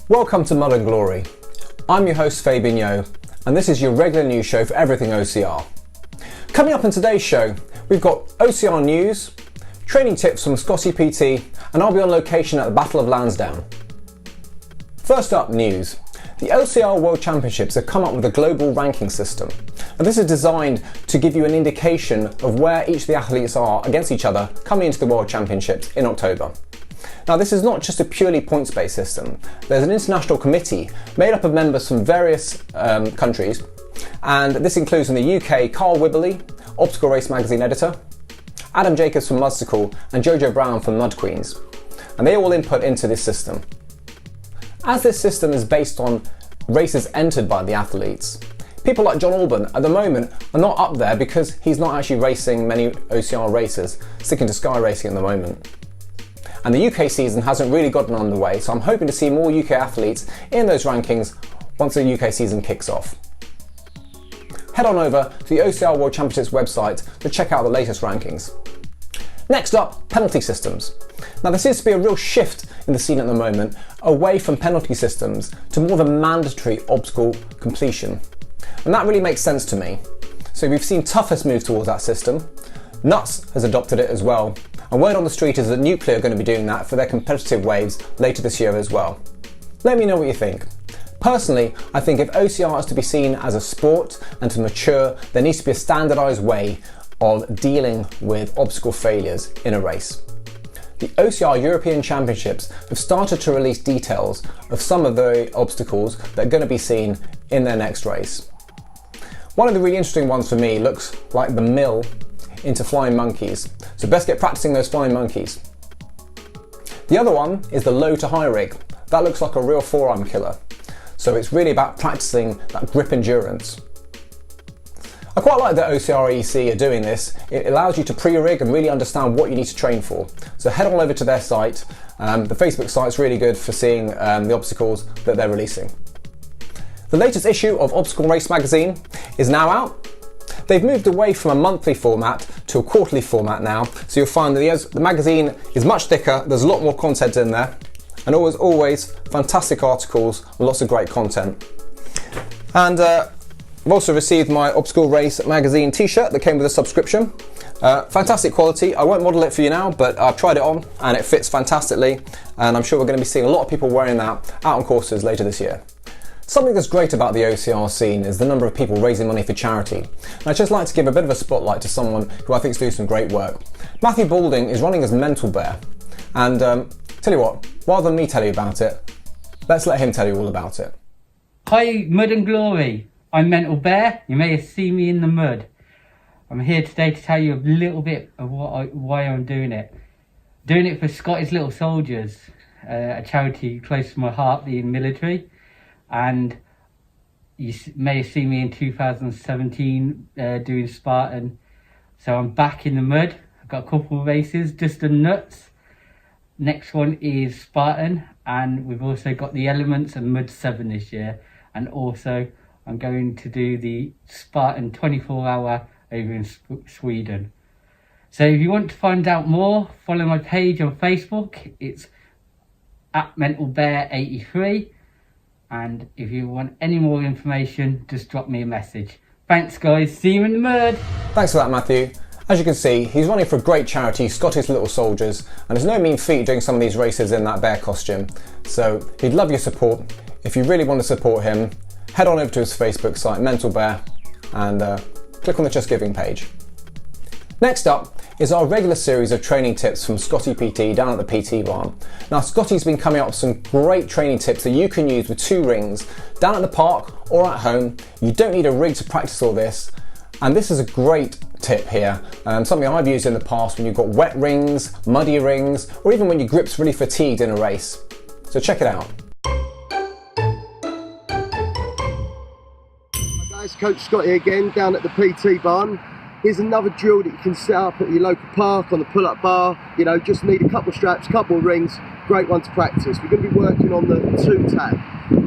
Welcome to Mud and Glory. I'm your host Fabian Yo, and this is your regular news show for everything OCR. Coming up in today's show, we've got OCR news, training tips from Scotty PT, and I'll be on location at the Battle of Lansdown. First up, news. The OCR World Championships have come up with a global ranking system, and this is designed to give you an indication of where each of the athletes are against each other coming into the World Championships in October. Now, this is not just a purely points-based system. There's an international committee made up of members from various countries, and this includes in the UK Carl Wibberley, Obstacle Race Magazine editor, Adam Jacobs from Mudstacle, and Jojo Brown from Mud Queens, and they all input into this system. As this system is based on races entered by the athletes, people like John Alban at the moment are not up there because he's not actually racing many OCR races, sticking to Sky Racing at the moment. And the UK season hasn't really gotten underway, so I'm hoping to see more UK athletes in those rankings once the UK season kicks off. Head on over to the OCR World Championships website to check out the latest rankings. Next up, penalty systems. Now, there seems to be a real shift in the scene at the moment, away from penalty systems to more of a mandatory obstacle completion. And that really makes sense to me. So we've seen Toughest move towards that system. Nuts has adopted it as well. And word on the street is that Nuclear are going to be doing that for their competitive waves later this year as well. Let me know what you think. Personally, I think if OCR is to be seen as a sport and to mature, there needs to be a standardised way of dealing with obstacle failures in a race. The OCR European Championships have started to release details of some of the obstacles that are going to be seen in their next race. One of the really interesting ones for me looks like the mill into flying monkeys, so best get practicing those flying monkeys. The other one is the low to high rig. That looks like a real forearm killer, so it's really about practicing that grip endurance. I quite like that OCR EC are doing this. It allows you to pre-rig and really understand what you need to train for. So head on over to their site. The Facebook site's really good for seeing the obstacles that they're releasing. The latest issue of Obstacle Race Magazine is now out. They've moved away from a monthly format to a quarterly format now, so you'll find that the magazine is much thicker, there's a lot more content in there, and always fantastic articles with lots of great content. And I've also received my Obstacle Race Magazine t-shirt that came with a subscription. Fantastic quality. I won't model it for you now, but I've tried it on and it fits fantastically, and I'm sure we're going to be seeing a lot of people wearing that out on courses later this year. Something that's great about the OCR scene is the number of people raising money for charity. And I'd just like to give a bit of a spotlight to someone who I think is doing some great work. Matthew Balding is running as Mentalbear. And tell you what, rather than me tell you about it, let's let him tell you all about it. Hi, Mud and Glory. I'm Mentalbear. You may have seen me in the mud. I'm here today to tell you a little bit of why I'm doing it. Doing it for Scotty's Little Soldiers, a charity close to my heart, being military. And you may have seen me in 2017 doing Spartan. So I'm back in the mud. I've got a couple of races, just done Nuts. Next one is Spartan, and we've also got the Elements and Mud 7 this year. And also I'm going to do the Spartan 24-hour over in Sweden. So if you want to find out more, follow my page on Facebook. It's at Mentalbear83. And if you want any more information, just drop me a message. Thanks guys, see you in the mud. Thanks for that, Matthew. As you can see, he's running for a great charity, Scotty's Little Soldiers, and it's no mean feat doing some of these races in that bear costume. So he'd love your support. If you really want to support him, head on over to his Facebook site, Mentalbear, and click on the Just Giving page. Next up is our regular series of training tips from Scotty PT down at the PT barn. Now, Scotty's been coming up with some great training tips that you can use with 2 rings down at the park or at home. You don't need a rig to practice all this, and this is a great tip here, something I've used in the past when you've got wet rings, muddy rings, or even when your grip's really fatigued in a race. So check it out. Guys, Coach Scotty again down at the PT barn. Here's another drill that you can set up at your local park on the pull-up bar. You know, just need a couple of straps, couple of rings, great one to practice. We're going to be working on the 2-tap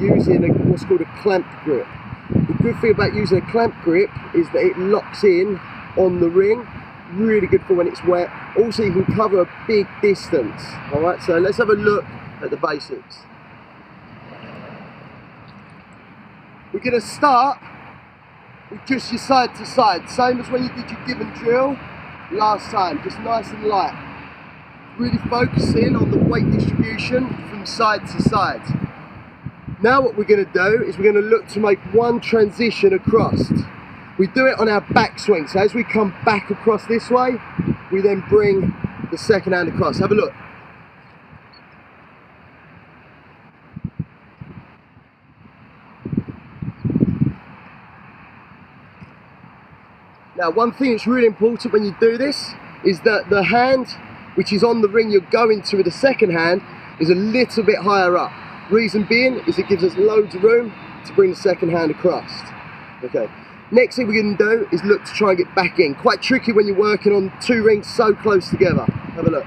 using what's called a clamp grip. The good thing about using a clamp grip is that it locks in on the ring. Really good for when it's wet. Also, you can cover a big distance. All right, so let's have a look at the basics. We're going to start with just your side to side, same as when you did your give and drill last time, just nice and light. Really focusing on the weight distribution from side to side. Now what we're going to do is we're going to look to make one transition across. We do it on our back swing, so as we come back across this way, we then bring the second hand across. Have a look. Now, one thing that's really important when you do this is that the hand which is on the ring you're going to with the second hand is a little bit higher up. Reason being is it gives us loads of room to bring the second hand across. Okay. Next thing we're going to do is look to try and get back in. Quite tricky when you're working on two rings so close together. Have a look.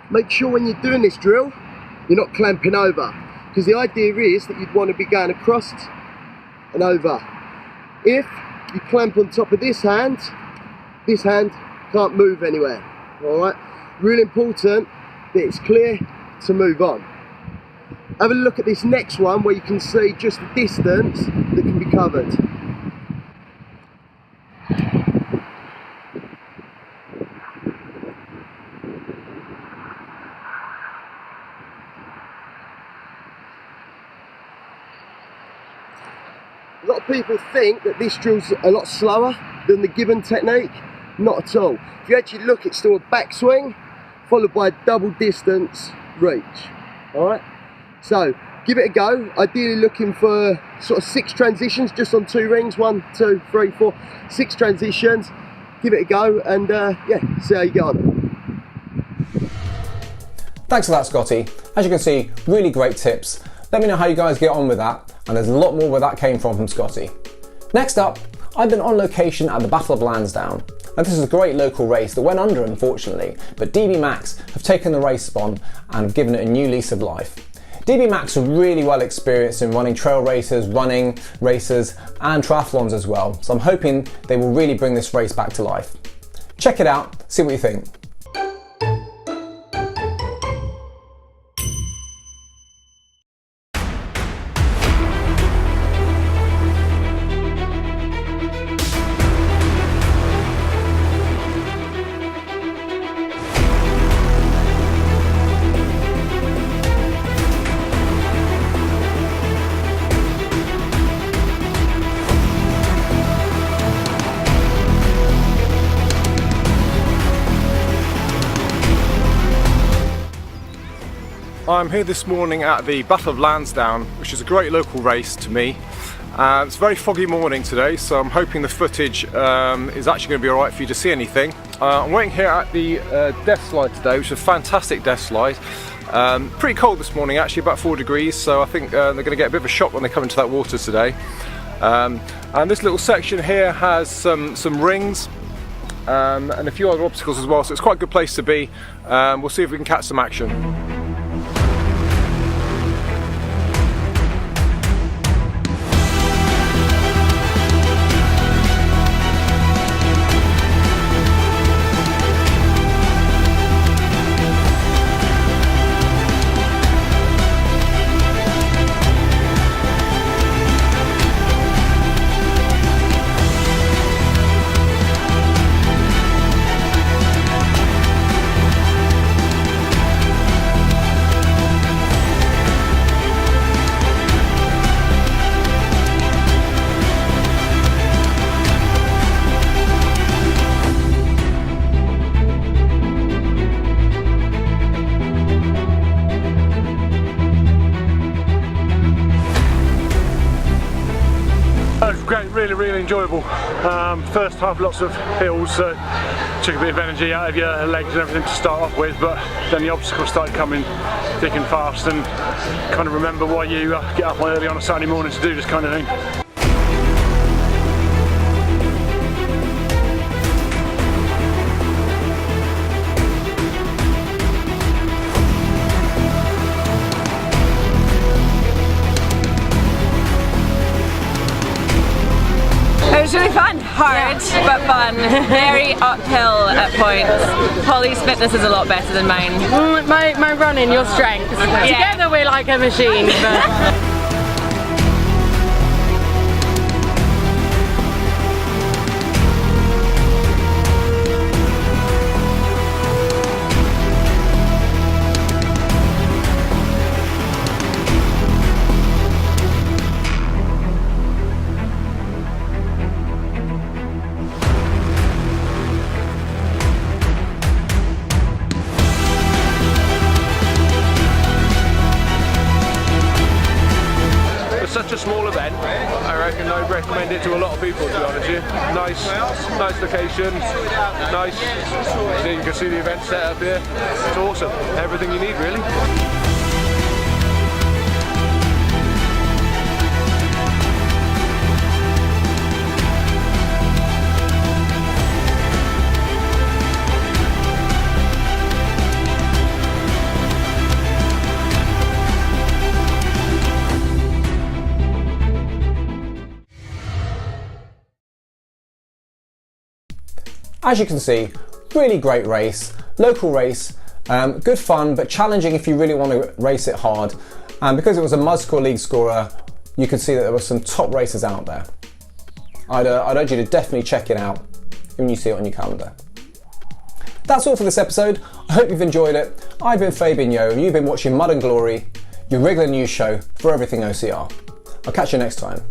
Make sure when you're doing this drill, you're not clamping over, because the idea is that you'd want to be going across and over. If you clamp on top of this hand can't move anywhere. All right, really important that it's clear to move on. Have a look at this next one where you can see just the distance that can be covered. A lot of people think that this drill's a lot slower than the given technique. Not at all. If you actually look, it's still a backswing followed by a double distance reach. All right, so give it a go. Ideally looking for sort of 6 transitions just on 2 rings. 1, 2, 3, 4, 6 transitions. Give it a go and yeah, see how you get on. Thanks for that, Scotty. As you can see, really great tips. Let me know how you guys get on with that, and there's a lot more where that came from Scotty. Next up, I've been on location at the Battle of Lansdown. Now, this is a great local race that went under, unfortunately, but DB Max have taken the race spawn and have given it a new lease of life. DB Max are really well experienced in running trail races, running races, and triathlons as well, so I'm hoping they will really bring this race back to life. Check it out, see what you think. I'm here this morning at the Battle of Lansdown, which is a great local race to me. It's a very foggy morning today, so I'm hoping the footage is actually going to be alright for you to see anything. I'm waiting here at the death slide today, which is a fantastic death slide. Pretty cold this morning, actually about 4 degrees, so I think they're going to get a bit of a shock when they come into that water today. And this little section here has some rings and a few other obstacles as well, so it's quite a good place to be. We'll see if we can catch some action. great, really enjoyable. First half, lots of hills, so took a bit of energy out of your legs and everything to start off with, but then the obstacles started coming thick and fast, and kind of remember why you get up early on a Saturday morning to do this kind of thing. It was really fun, hard but fun, very uphill at points. Holly's fitness is a lot better than mine. My running, your strength. Yeah. Together we're like a machine. But Such a small event, I reckon I'd recommend it to a lot of people, to be honest with you. Nice location, nice, you can see the event set up here. It's awesome, everything you need really. As you can see, really great race, local race, good fun but challenging if you really want to race it hard. And because it was a Mudscore League scorer, you could see that there were some top racers out there. I'd urge you to definitely check it out when you see it on your calendar. That's all for this episode. I hope you've enjoyed it. I've been Fabian Yo and you've been watching Mud and Glory, your regular news show for everything OCR. I'll catch you next time.